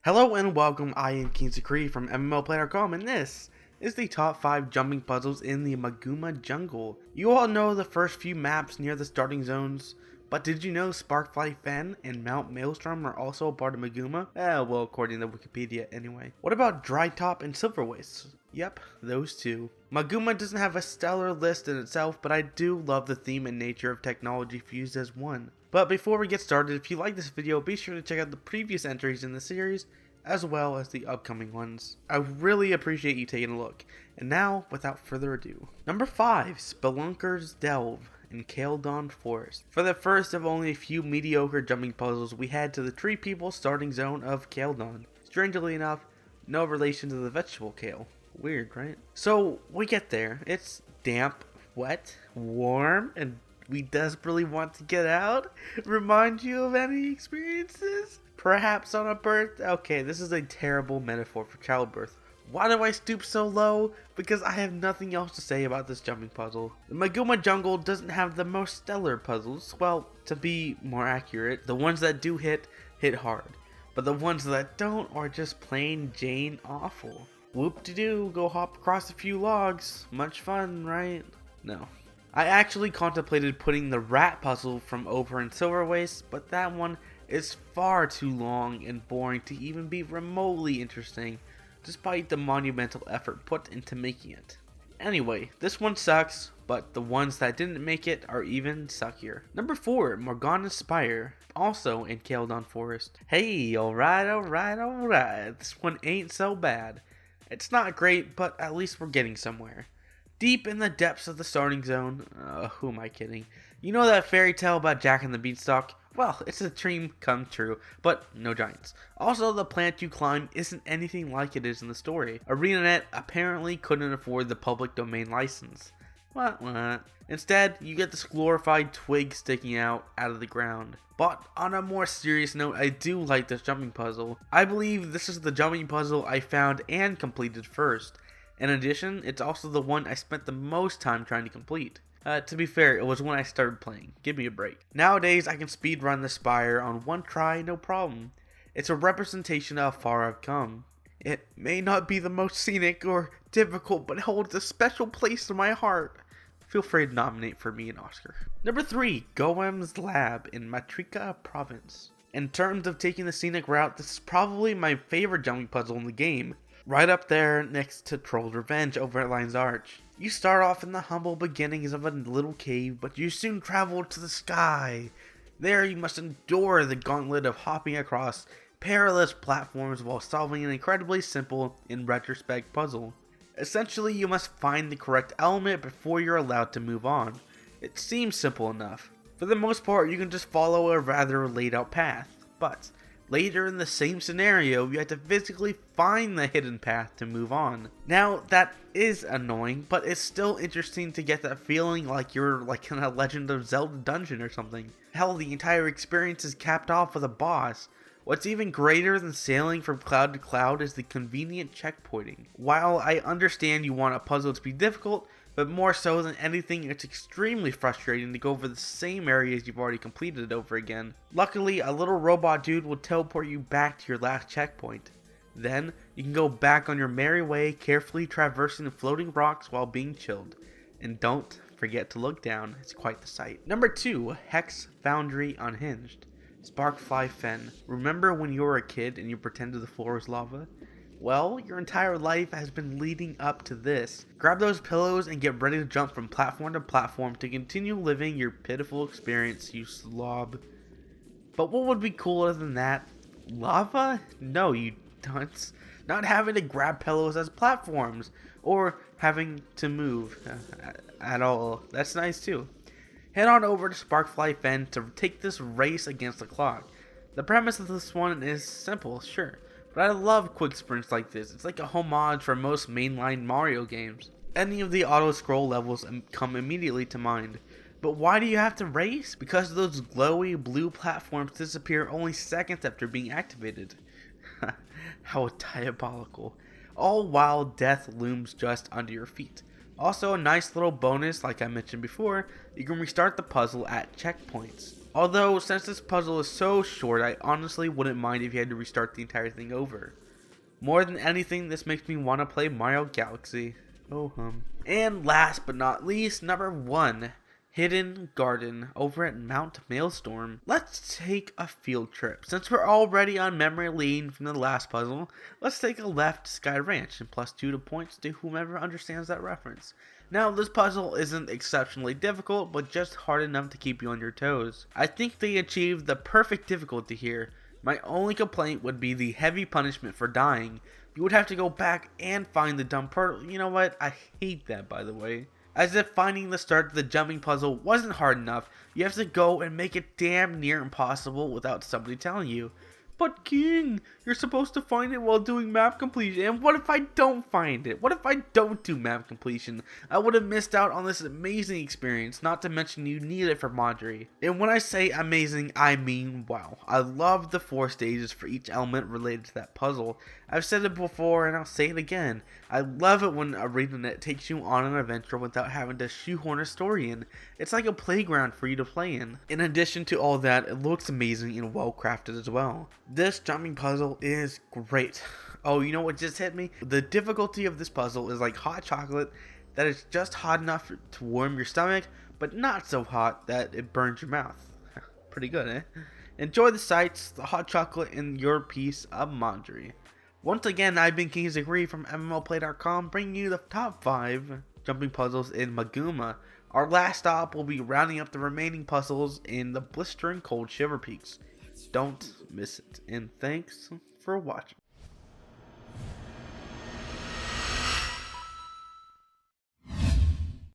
Hello and welcome, I am King from MMOPlayer.com, and this is the top 5 jumping puzzles in the Maguuma jungle. You all know the first few maps near the starting zones, but did you know Sparkfly Fen and Mount Maelstrom are also a part of Maguuma? Well, according to Wikipedia anyway. What about Drytop and Silver Waste? Yep, those two. Maguuma doesn't have a stellar list in itself, but I do love the theme and nature of technology fused as one. But before we get started, if you like this video, be sure to check out the previous entries in the series, as well as the upcoming ones. I really appreciate you taking a look. And now, without further ado. Number 5, Spelunkers Delve in Caledon Forest. For the first of only a few mediocre jumping puzzles, we head to the Tree People starting zone of Caledon. Strangely enough, no relation to the vegetable kale. Weird, right? So, we get there. It's damp, wet, warm, and we desperately want to get out. Remind you of any experiences? Perhaps on a birth? Okay, this is a terrible metaphor for childbirth. Why do I stoop so low? Because I have nothing else to say about this jumping puzzle. The Maguuma jungle doesn't have the most stellar puzzles. Well, to be more accurate, the ones that do hit hard. But the ones that don't are just plain Jane awful. Whoop-de-doo, go hop across a few logs. Much fun, right? No. I actually contemplated putting the rat puzzle from over in Silver Waste, but that one is far too long and boring to even be remotely interesting, despite the monumental effort put into making it. Anyway, this one sucks, but the ones that didn't make it are even suckier. Number 4, Morgana's Spire, also in Caledon Forest. Hey, alright, this one ain't so bad. It's not great, but at least we're getting somewhere. Deep in the depths of the starting zone, who am I kidding? You know that fairy tale about Jack and the Beanstalk? Well, it's a dream come true, but no giants. Also, the plant you climb isn't anything like it is in the story. ArenaNet apparently couldn't afford the public domain license. What? Instead, you get this glorified twig sticking out of the ground. But on a more serious note, I do like this jumping puzzle. I believe this is the jumping puzzle I found and completed first. In addition, it's also the one I spent the most time trying to complete. To be fair, it was when I started playing. Give me a break. Nowadays, I can speedrun the Spire on one try, no problem. It's a representation of how far I've come. It may not be the most scenic or difficult, but it holds a special place in my heart. Feel free to nominate for me an Oscar. Number 3, Goem's Lab in Matrika Province. In terms of taking the scenic route, this is probably my favorite jumping puzzle in the game. Right up there next to Troll's Revenge over at Lion's Arch. You start off in the humble beginnings of a little cave, but you soon travel to the sky. There you must endure the gauntlet of hopping across perilous platforms while solving an incredibly simple, in retrospect, puzzle. Essentially, you must find the correct element before you're allowed to move on. It seems simple enough. For the most part, you can just follow a rather laid out path, but later in the same scenario, you have to physically find the hidden path to move on. Now, that is annoying, but it's still interesting to get that feeling like you're like in a Legend of Zelda dungeon or something. Hell, the entire experience is capped off with a boss. What's even greater than sailing from cloud to cloud is the convenient checkpointing. While I understand you want a puzzle to be difficult, but more so than anything, it's extremely frustrating to go over the same areas you've already completed over again. Luckily, a little robot dude will teleport you back to your last checkpoint. Then, you can go back on your merry way, carefully traversing the floating rocks while being chilled. And don't forget to look down, it's quite the sight. Number 2, Hex Foundry Unhinged. Sparkfly Fen. Remember when you were a kid and you pretended the floor was lava? Well, your entire life has been leading up to this. Grab those pillows and get ready to jump from platform to platform to continue living your pitiful experience, you slob. But what would be cooler than that? Lava? No, you dunce. Not having to grab pillows as platforms, or having to move at all. That's nice too. Head on over to Sparkfly Fen to take this race against the clock. The premise of this one is simple, sure, but I love quick sprints like this. It's like a homage for most mainline Mario games. Any of the auto-scroll levels come immediately to mind. But why do you have to race? Because those glowy blue platforms disappear only seconds after being activated. How diabolical. All while death looms just under your feet. Also, a nice little bonus, like I mentioned before, you can restart the puzzle at checkpoints. Although, since this puzzle is so short, I honestly wouldn't mind if you had to restart the entire thing over. More than anything, this makes me want to play Mario Galaxy. Oh hum. And last but not least, number 1. Hidden Garden over at Mount Maelstrom. Let's take a field trip. Since we're already on memory lane from the last puzzle, let's take a left to Sky Ranch and plus 2 to points to whomever understands that reference. Now, this puzzle isn't exceptionally difficult, but just hard enough to keep you on your toes. I think they achieved the perfect difficulty here. My only complaint would be the heavy punishment for dying. You would have to go back and find the dumb portal. You know what? I hate that, by the way. As if finding the start to the jumping puzzle wasn't hard enough, you have to go and make it damn near impossible without somebody telling you. But King, you're supposed to find it while doing map completion, and what if I don't find it? What if I don't do map completion? I would have missed out on this amazing experience, not to mention you need it for Madri. And when I say amazing, I mean wow. I love the 4 stages for each element related to that puzzle. I've said it before and I'll say it again. I love it when ArenaNet takes you on an adventure without having to shoehorn a story in. It's like a playground for you to play in. In addition to all that, it looks amazing and well crafted as well. This jumping puzzle is great. Oh, you know what just hit me? The difficulty of this puzzle is like hot chocolate that is just hot enough to warm your stomach, but not so hot that it burns your mouth. Pretty good, eh? Enjoy the sights, the hot chocolate, and your piece of Madri. Once again, I've been King Zachary from MMOplay.com, bringing you the top 5 jumping puzzles in Maguuma. Our last stop will be rounding up the remaining puzzles in the blistering cold Shiver Peaks. Don't miss it, and thanks for watching.